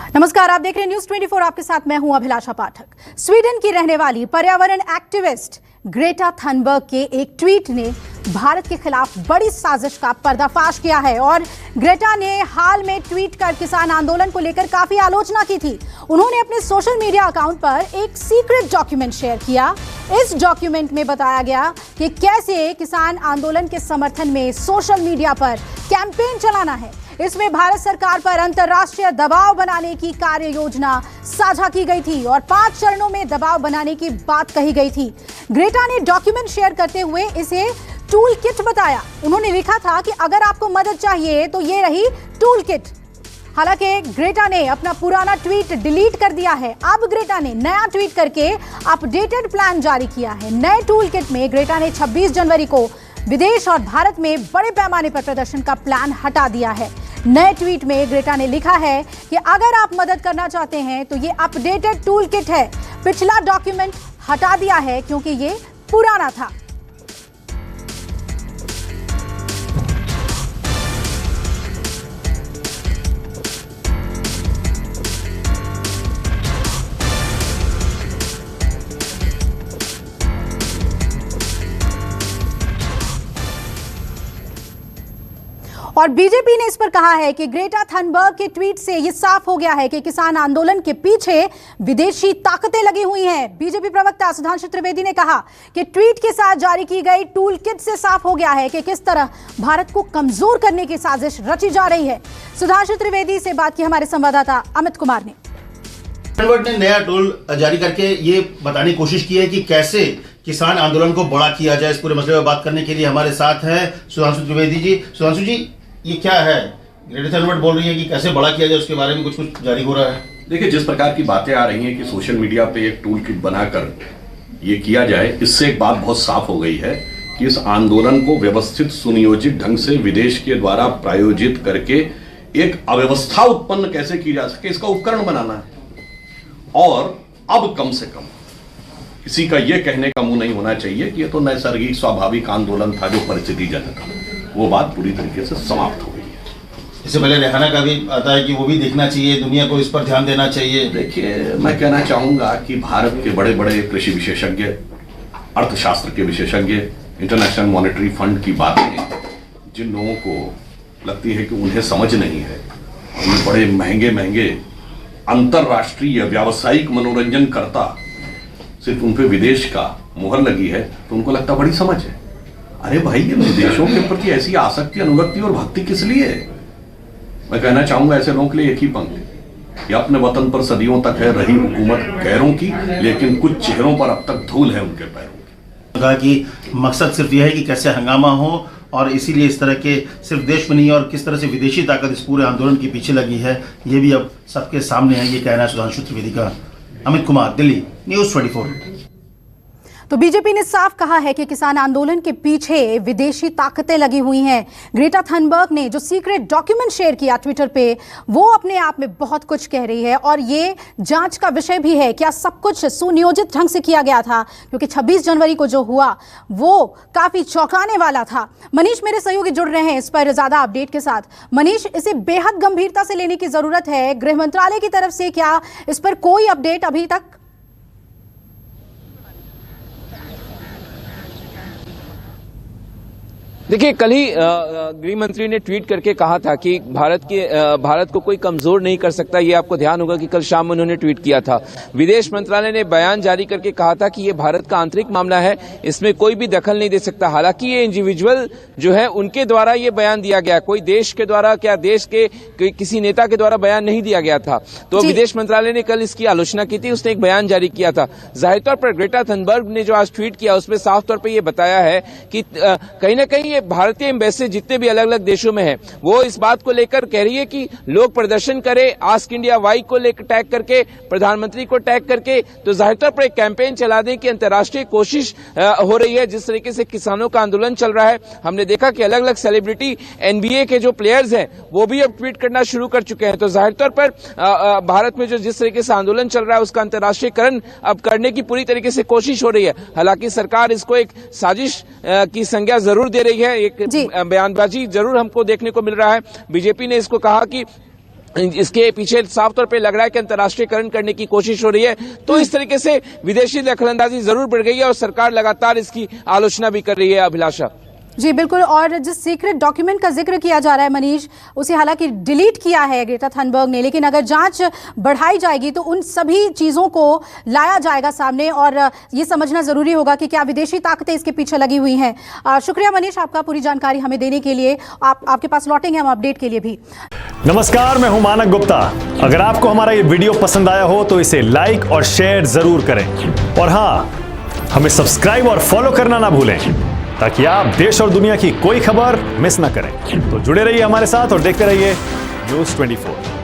नमस्कार, आप देख रहे हैं न्यूज 24। आपके साथ मैं हूं अभिलाषा पाठक। स्वीडन की रहने वाली पर्यावरण एक्टिविस्ट ग्रेटा थनबर्ग के एक ट्वीट ने भारत के खिलाफ बड़ी साजिश का पर्दाफाश किया है और ग्रेटा ने हाल में ट्वीट कर किसान आंदोलन को लेकर काफी आलोचना की थी। उन्होंने अपने सोशल मीडिया अकाउंट पर एक सीक्रेट डॉक्यूमेंट शेयर किया। इस डॉक्यूमेंट में बताया गया कि कैसे किसान आंदोलन के समर्थन में सोशल मीडिया पर कैंपेन चलाना है। इसमें भारत सरकार पर अंतर्राष्ट्रीय दबाव बनाने की कार्य योजना साझा की गई थी और 5 चरणों में दबाव बनाने की बात कही गई थी। ग्रेटा ने डॉक्यूमेंट शेयर करते हुए इसे टूल किट बताया। उन्होंने लिखा था कि अगर आपको मदद चाहिए तो ये रही टूल किट। हालांकि ग्रेटा ने अपना पुराना ट्वीट डिलीट कर दिया है। अब ग्रेटा ने नया ट्वीट करके अपडेटेड प्लान जारी किया है। नए टूल किट में ग्रेटा ने 26 जनवरी को विदेश और भारत में बड़े पैमाने पर प्रदर्शन का प्लान हटा दिया है। नए ट्वीट में ग्रेटा ने लिखा है कि अगर आप मदद करना चाहते हैं तो ये अपडेटेड टूल किट है। पिछला डॉक्यूमेंट हटा दिया है क्योंकि ये पुराना था। और बीजेपी ने इस पर कहा है कि ग्रेटा थनबर्ग के ट्वीट से यह साफ हो गया है कि किसान आंदोलन के पीछे विदेशी ताकतें लगी हुई हैं। बीजेपी प्रवक्ता सुधांशु त्रिवेदी ने कहा कि ट्वीट के साथ जारी की गई टूल किट से साफ हो गया है कि किस तरह भारत को कमजोर करने की साजिश रची जा रही है। सुधांशु त्रिवेदी से बात की हमारे संवाददाता अमित कुमार ने। ने नया टूल जारी करके ये बताने की कोशिश की है कि कैसे किसान आंदोलन को बड़ा किया जाए। इस पूरे मसले पर बात करने के लिए हमारे साथ हैं सुधांशु त्रिवेदी जी। सुधांशु जी, ये क्या है? ग्रेटा थनबर्ग बोल रही है कि कैसे बड़ा किया जाए, उसके बारे में कुछ जारी हो रहा है। देखिए, जिस प्रकार की बातें आ रही हैं कि सोशल मीडिया पे एक टूल किट बनाकर ये किया जाए, इससे एक बात बहुत साफ हो गई है कि इस आंदोलन को व्यवस्थित सुनियोजित ढंग से विदेश के द्वारा प्रायोजित करके एक अव्यवस्था उत्पन्न कैसे की जा सके, इसका उपकरण बनाना है। और अब कम से कम किसी का यह कहने का मुंह नहीं होना चाहिए कि यह तो नैसर्गिक स्वाभाविक आंदोलन था जो परिस्थितिजनक था। वो बात पूरी तरीके से समाप्त हो गई है। इससे पहले रेहाना का भी आता है कि वो भी देखना चाहिए, दुनिया को इस पर ध्यान देना चाहिए। देखिए, मैं कहना चाहूंगा कि भारत के बड़े बड़े कृषि विशेषज्ञ, अर्थशास्त्र के विशेषज्ञ, इंटरनेशनल मॉनेटरी फंड की बातें जिन लोगों को लगती है कि उन्हें समझ नहीं है, ये बड़े महंगे महंगे अंतरराष्ट्रीय व्यावसायिक मनोरंजन करता, सिर्फ उन पे विदेश का मुहर लगी है तो उनको लगता बड़ी समझ है। अरे भाई, ये विदेशों के प्रति ऐसी आसक्ति, अनुरक्ति और भक्ति किस लिए है? मैं कहना चाहूंगा ऐसे लोगों के लिए एक ही पंक्ति कि अपने वतन पर सदियों तक है रही हुकूमत गैरों की, लेकिन कुछ चेहरों पर अब तक धूल है उनके पैरों की। कहा कि मकसद सिर्फ यह है कि कैसे हंगामा हो और इसीलिए इस तरह के सिर्फ देश में नहीं और किस तरह से विदेशी ताकत इस पूरे आंदोलन के पीछे लगी है, ये भी अब सबके सामने है। ये कहना है सुधांशु त्रिवेदी का। अमित कुमार, दिल्ली, न्यूज 24। तो बीजेपी ने साफ कहा है कि किसान आंदोलन के पीछे विदेशी ताकतें लगी हुई हैं। ग्रेटा थनबर्ग ने जो सीक्रेट डॉक्यूमेंट शेयर किया ट्विटर पे, वो अपने आप में बहुत कुछ कह रही है और ये जांच का विषय भी है। क्या सब कुछ सुनियोजित ढंग से किया गया था? क्योंकि 26 जनवरी को जो हुआ वो काफी चौंकाने वाला था। मनीष मेरे सहयोगी जुड़ रहे हैं इस पर ज्यादा अपडेट के साथ। मनीष, इसे बेहद गंभीरता से लेने की जरूरत है। गृह मंत्रालय की तरफ से क्या इस पर कोई अपडेट अभी तक? देखिए, कल ही गृह मंत्री ने ट्वीट करके कहा था कि भारत को कोई कमजोर नहीं कर सकता। ये आपको ध्यान होगा कि कल शाम में उन्होंने ट्वीट किया था। विदेश मंत्रालय ने बयान जारी करके कहा था कि ये भारत का आंतरिक मामला है, इसमें कोई भी दखल नहीं दे सकता। हालांकि ये इंडिविजुअल जो है उनके द्वारा ये बयान दिया गया, कोई देश के द्वारा, क्या देश के किसी नेता के द्वारा बयान नहीं दिया गया था। तो विदेश मंत्रालय ने कल इसकी आलोचना की थी, उसने एक बयान जारी किया था। जाहिर तौर पर ग्रेटा थनबर्ग ने जो आज ट्वीट किया उसमें साफ तौर पर यह बताया है कि कहीं ना कहीं भारतीय एम्बेसी जितने भी अलग अलग देशों में है वो इस बात को लेकर कह रही है कि लोग प्रदर्शन करें, आस्क इंडिया वाई को लेकर टैग करके, प्रधानमंत्री को टैग करके, तो जाहिर तौर पर एक कैंपेन चला दें कि अंतर्राष्ट्रीय कोशिश हो रही है। जिस तरीके से किसानों का आंदोलन चल रहा है, हमने देखा कि अलग अलग सेलिब्रिटी एनबीए के जो प्लेयर्स हैं वो भी अब ट्वीट करना शुरू कर चुके हैं। तो जाहिर तौर पर भारत में जो जिस तरीके से आंदोलन चल रहा है उसका अंतर्राष्ट्रीयकरण अब करने की पूरी तरीके से कोशिश हो रही है। हालांकि सरकार इसको एक साजिश की संज्ञा जरूर दे रही है, एक बयानबाजी जरूर हमको देखने को मिल रहा है। बीजेपी ने इसको कहा कि इसके पीछे साफ तौर पे लग रहा है कि अंतर्राष्ट्रीयकरण करने की कोशिश हो रही है। तो इस तरीके से विदेशी दखलंदाजी जरूर बढ़ गई है और सरकार लगातार इसकी आलोचना भी कर रही है। अभिलाषा जी बिल्कुल, और जिस सीक्रेट डॉक्यूमेंट का जिक्र किया जा रहा है मनीष, उसे हालांकि डिलीट किया है ग्रेटा थनबर्ग ने, लेकिन अगर जांच बढ़ाई जाएगी तो उन सभी चीज़ों को लाया जाएगा सामने और ये समझना ज़रूरी होगा कि क्या विदेशी ताकतें इसके पीछे लगी हुई हैं। शुक्रिया मनीष आपका पूरी जानकारी हमें देने के लिए। आपके पास लौटेंगे हम अपडेट के लिए भी। नमस्कार, मैं हूं मानक गुप्ता। अगर आपको हमारा ये वीडियो पसंद आया हो तो इसे लाइक और शेयर जरूर करें, और हाँ, हमें सब्सक्राइब और फॉलो करना ना भूलें ताकि आप देश और दुनिया की कोई खबर मिस ना करें। तो जुड़े रहिए हमारे साथ और देखते रहिए न्यूज़ 24।